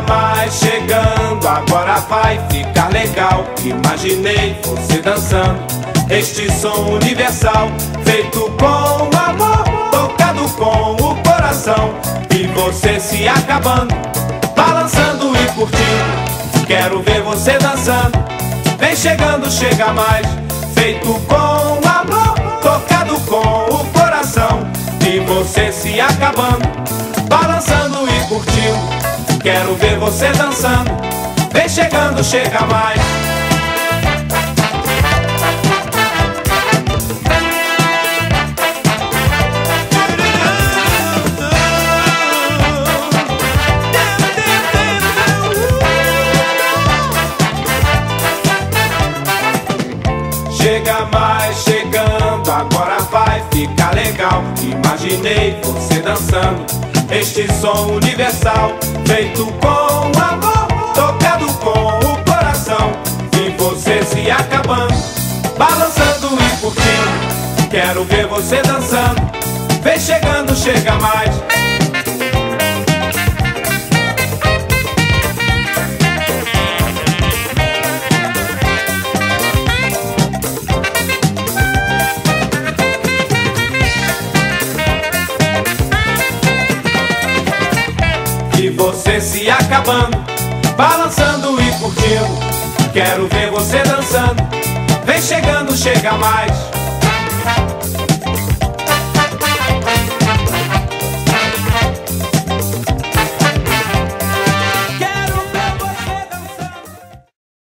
mais chegando, agora vai ficar legal. Imaginei você dançando este som universal, feito com amor, tocado com o coração. E você se acabando, balançando e curtindo. Quero ver você dançando, vem chegando, chega mais. Feito com amor, tocado com o coração. E você se acabando, balançando e curtindo. Quero ver você dançando, vem chegando, chega mais. Chega mais chegando, agora vai ficar legal. Imaginei você dançando este som universal, feito com amor, tocado com o coração. E você se acabando, balançando e curtindo. Quero ver você dançando, vem chegando, chega mais. E você se acabando, balançando e curtindo. Quero ver você dançando, vem chegando, chega mais.